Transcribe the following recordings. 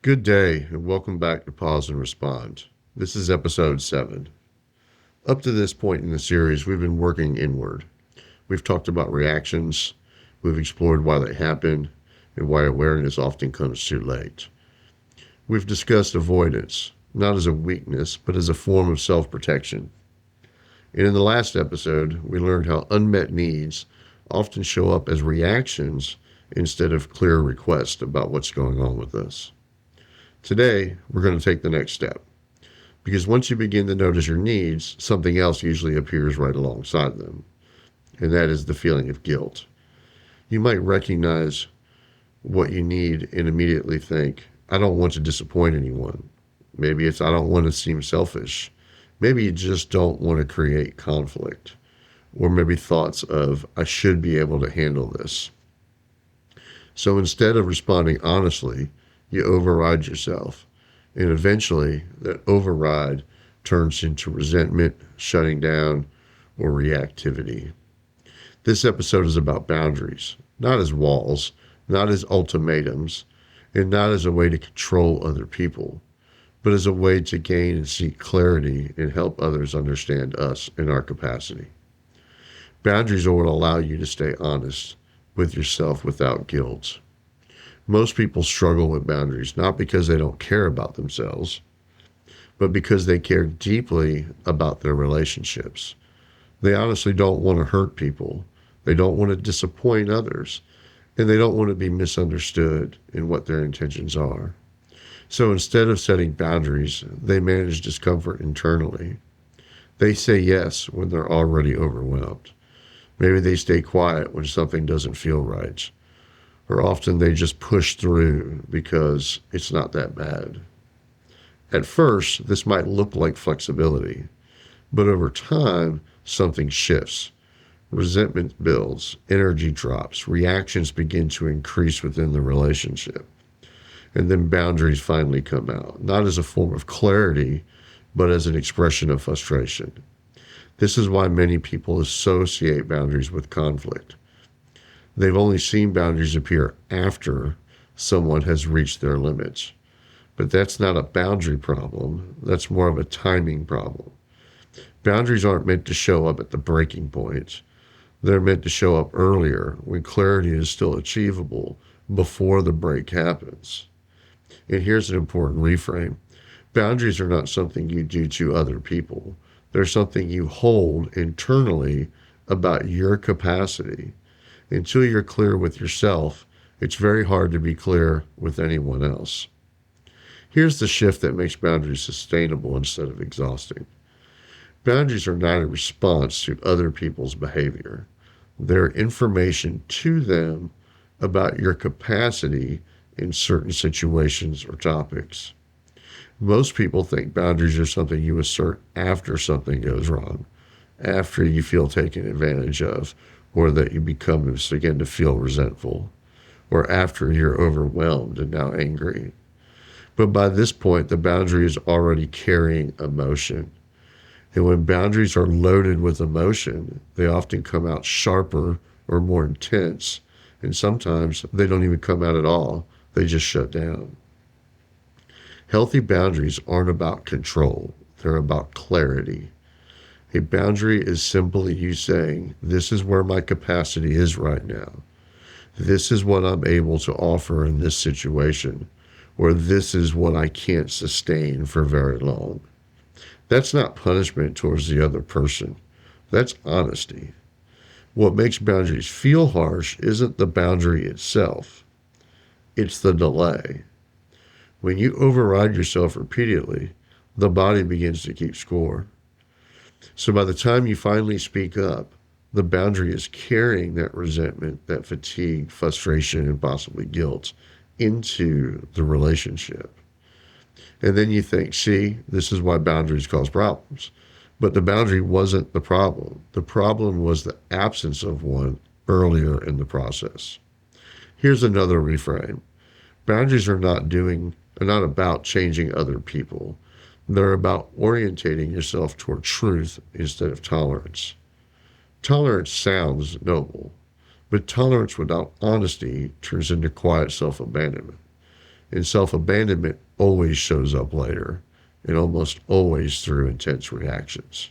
Good day, and welcome back to Pause and Respond. This is episode 7. Up to this point in the series, we've been working inward. We've talked about reactions, we've explored why they happen, and why awareness often comes too late. We've discussed avoidance, not as a weakness, but as a form of self protection. And in the last episode, we learned how unmet needs often show up as reactions instead of clear requests about what's going on with us. Today, we're going to take the next step. Because once you begin to notice your needs, something else usually appears right alongside them. And that is the feeling of guilt. You might recognize what you need and immediately think, I don't want to disappoint anyone. Maybe it's I don't want to seem selfish. Maybe you just don't want to create conflict. Or maybe thoughts of, I should be able to handle this. So instead of responding honestly, you override yourself. And eventually, that override turns into resentment, shutting down, or reactivity. This episode is about boundaries, not as walls, not as ultimatums, and not as a way to control other people, but as a way to gain and seek clarity and help others understand us and our capacity. Boundaries are what allow you to stay honest with yourself without guilt. Most people struggle with boundaries not because they don't care about themselves, but because they care deeply about their relationships. They honestly don't want to hurt people. They don't want to disappoint others, and they don't want to be misunderstood in what their intentions are. So instead of setting boundaries, they manage discomfort internally. They say yes when they're already overwhelmed. Maybe they stay quiet when something doesn't feel right. Or often they just push through because it's not that bad. At first, this might look like flexibility, but over time, something shifts. Resentment builds, energy drops, reactions begin to increase within the relationship. And then boundaries finally come out, not as a form of clarity, but as an expression of frustration. This is why many people associate boundaries with conflict. They've only seen boundaries appear after someone has reached their limits. But that's not a boundary problem. That's more of a timing problem. Boundaries aren't meant to show up at the breaking point. They're meant to show up earlier when clarity is still achievable before the break happens. And here's an important reframe. Boundaries are not something you do to other people. They're something you hold internally about your capacity. Until you're clear with yourself, it's very hard to be clear with anyone else. Here's the shift that makes boundaries sustainable instead of exhausting. Boundaries are not a response to other people's behavior. They're information to them about your capacity in certain situations or topics. Most people think boundaries are something you assert after something goes wrong, after you feel taken advantage of, or that you begin to feel resentful, or after you're overwhelmed and now angry. But by this point, the boundary is already carrying emotion. And when boundaries are loaded with emotion, they often come out sharper or more intense. And sometimes they don't even come out at all. They just shut down. Healthy boundaries aren't about control. They're about clarity. A boundary is simply you saying, this is where my capacity is right now. This is what I'm able to offer in this situation, or this is what I can't sustain for very long. That's not punishment towards the other person. That's honesty. What makes boundaries feel harsh isn't the boundary itself. It's the delay. When you override yourself repeatedly, the body begins to keep score. So by the time you finally speak up, the boundary is carrying that resentment, that fatigue, frustration, and possibly guilt into the relationship. And then you think, see, this is why boundaries cause problems. But the boundary wasn't the problem. The problem was the absence of one earlier in the process. Here's another reframe. Boundaries are not about changing other people. They're about orientating yourself toward truth instead of tolerance. Tolerance sounds noble, but tolerance without honesty turns into quiet self-abandonment. And self-abandonment always shows up later, and almost always through intense reactions.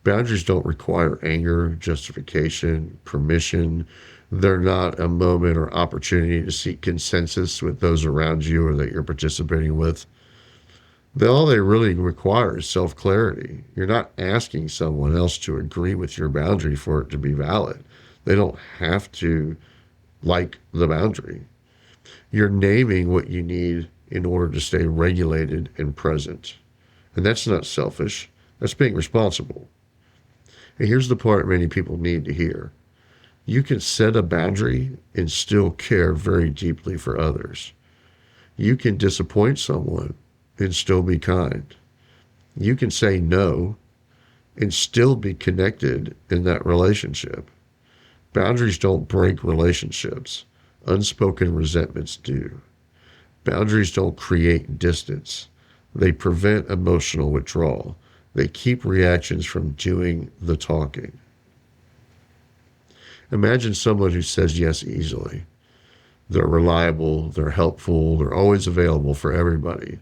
Boundaries don't require anger, justification, permission. They're not a moment or opportunity to seek consensus with those around you or that you're participating with. All they really require is self-clarity. You're not asking someone else to agree with your boundary for it to be valid. They don't have to like the boundary. You're naming what you need in order to stay regulated and present. And that's not selfish. That's being responsible. And here's the part many people need to hear. You can set a boundary and still care very deeply for others. You can disappoint someone and still be kind. You can say no and still be connected in that relationship. Boundaries don't break relationships. Unspoken resentments do. Boundaries don't create distance. They prevent emotional withdrawal. They keep reactions from doing the talking. Imagine someone who says yes easily. They're reliable, they're helpful, they're always available for everybody.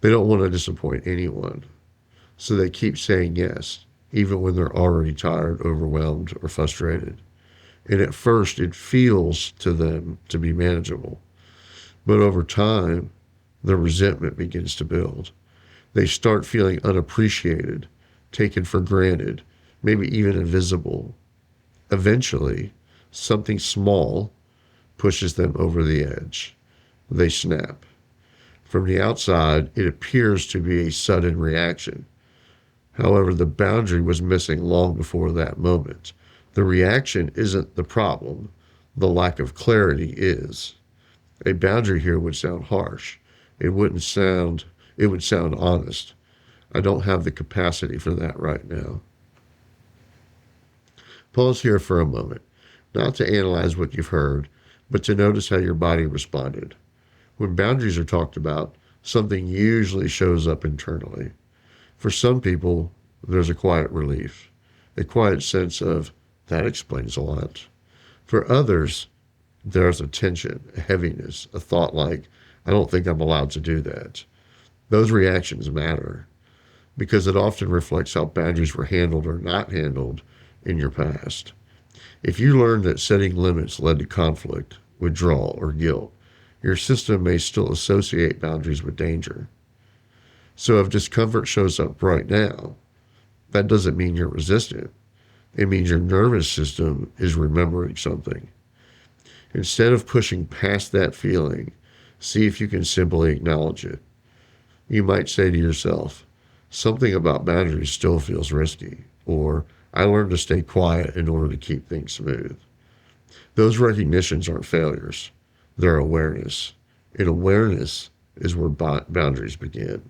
They don't want to disappoint anyone. So they keep saying yes, even when they're already tired, overwhelmed, or frustrated. And at first, it feels to them to be manageable. But over time, the resentment begins to build. They start feeling unappreciated, taken for granted, maybe even invisible. Eventually, something small pushes them over the edge. They snap. From the outside, it appears to be a sudden reaction. However, the boundary was missing long before that moment. The reaction isn't the problem. The lack of clarity is. A boundary here would sound harsh. It would sound honest. I don't have the capacity for that right now. Pause here for a moment, not to analyze what you've heard, but to notice how your body responded. When boundaries are talked about, something usually shows up internally. For some people, there's a quiet relief, a quiet sense of, that explains a lot. For others, there's a tension, a heaviness, a thought like, I don't think I'm allowed to do that. Those reactions matter because it often reflects how boundaries were handled or not handled in your past. If you learn that setting limits led to conflict, withdrawal, or guilt, your system may still associate boundaries with danger. So if discomfort shows up right now, that doesn't mean you're resistant. It means your nervous system is remembering something. Instead of pushing past that feeling, see if you can simply acknowledge it. You might say to yourself, something about boundaries still feels risky, or I learned to stay quiet in order to keep things smooth. Those recognitions aren't failures. They're awareness. And awareness is where boundaries begin.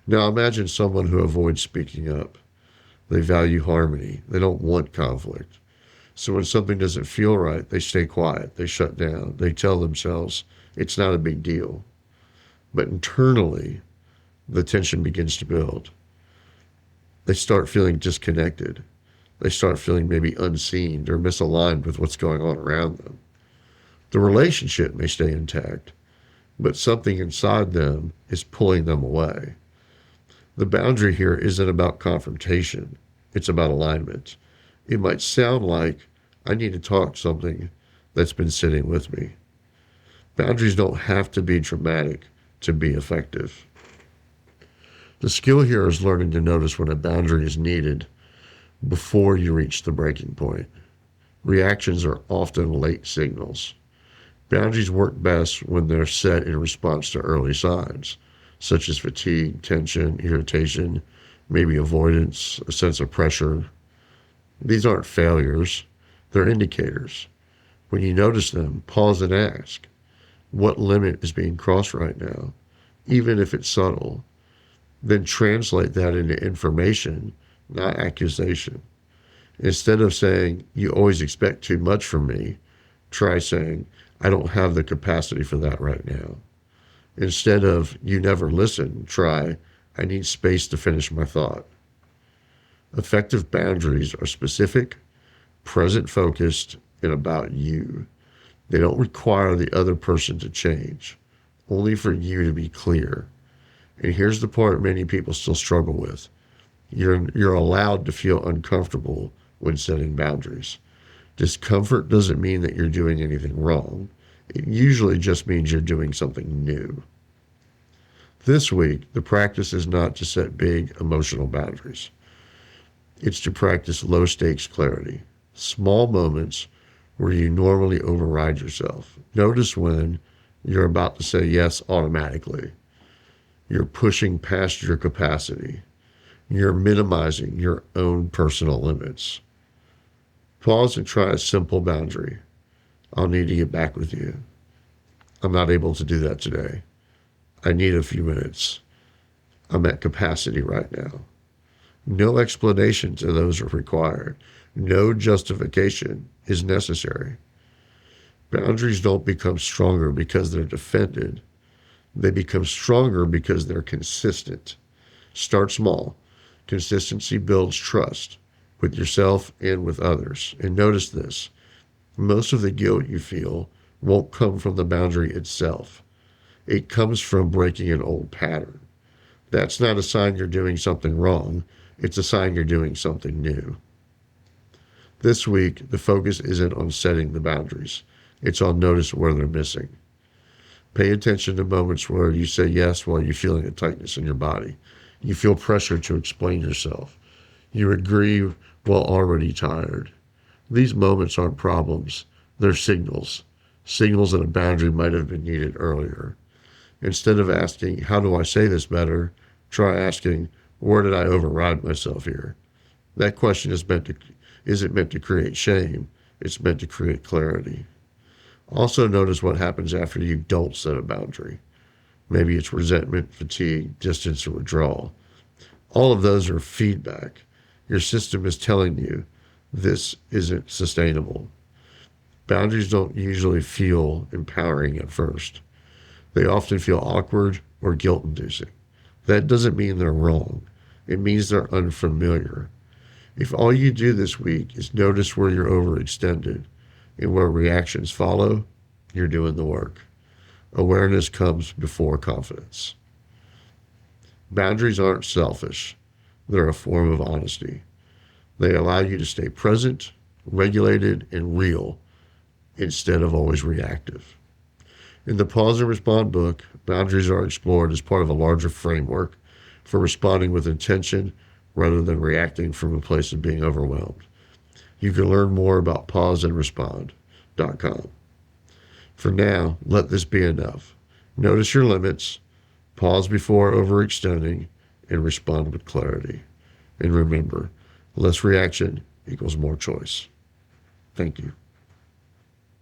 Now imagine someone who avoids speaking up. They value harmony. They don't want conflict. So when something doesn't feel right, they stay quiet. They shut down. They tell themselves it's not a big deal. But internally, the tension begins to build. They start feeling disconnected. They start feeling maybe unseen or misaligned with what's going on around them. The relationship may stay intact, but something inside them is pulling them away. The boundary here isn't about confrontation. It's about alignment. It might sound like, I need to talk something that's been sitting with me. Boundaries don't have to be dramatic to be effective. The skill here is learning to notice when a boundary is needed before you reach the breaking point. Reactions are often late signals. Boundaries work best when they're set in response to early signs, such as fatigue, tension, irritation, maybe avoidance, a sense of pressure. These aren't failures, they're indicators. When you notice them, pause and ask, what limit is being crossed right now, even if it's subtle? Then translate that into information, not accusation. Instead of saying, you always expect too much from me, try saying, I don't have the capacity for that right now. Instead of, you never listen, try, I need space to finish my thought. Effective boundaries are specific, present-focused, and about you. They don't require the other person to change, only for you to be clear. And here's the part many people still struggle with. You're allowed to feel uncomfortable when setting boundaries. Discomfort doesn't mean that you're doing anything wrong. It usually just means you're doing something new. This week, the practice is not to set big emotional boundaries. It's to practice low stakes clarity. Small moments where you normally override yourself. Notice when you're about to say yes automatically. You're pushing past your capacity. You're minimizing your own personal limits. Pause and try a simple boundary. I'll need to get back with you. I'm not able to do that today. I need a few minutes. I'm at capacity right now. No explanation to those are required. No justification is necessary. Boundaries don't become stronger because they're defended. They become stronger because they're consistent. Start small. Consistency builds trust with yourself and with others. And notice this. Most of the guilt you feel won't come from the boundary itself. It comes from breaking an old pattern. That's not a sign you're doing something wrong. It's a sign you're doing something new. This week, the focus isn't on setting the boundaries. It's on notice where they're missing. Pay attention to moments where you say yes while you're feeling a tightness in your body. You feel pressure to explain yourself. You agree while already tired. These moments aren't problems. They're signals. Signals that a boundary might have been needed earlier. Instead of asking, how do I say this better? Try asking, where did I override myself here? That question isn't meant to create shame. It's meant to create clarity. Also notice what happens after you don't set a boundary. Maybe it's resentment, fatigue, distance, or withdrawal. All of those are feedback. Your system is telling you this isn't sustainable. Boundaries don't usually feel empowering at first. They often feel awkward or guilt-inducing. That doesn't mean they're wrong. It means they're unfamiliar. If all you do this week is notice where you're overextended and where reactions follow, you're doing the work. Awareness comes before confidence. Boundaries aren't selfish. They're a form of honesty. They allow you to stay present, regulated, and real instead of always reactive. In the Pause and Respond book, boundaries are explored as part of a larger framework for responding with intention rather than reacting from a place of being overwhelmed. You can learn more about pauseandrespond.com. For now, let this be enough. Notice your limits, pause before overextending, and respond with clarity. And remember, less reaction equals more choice. Thank you.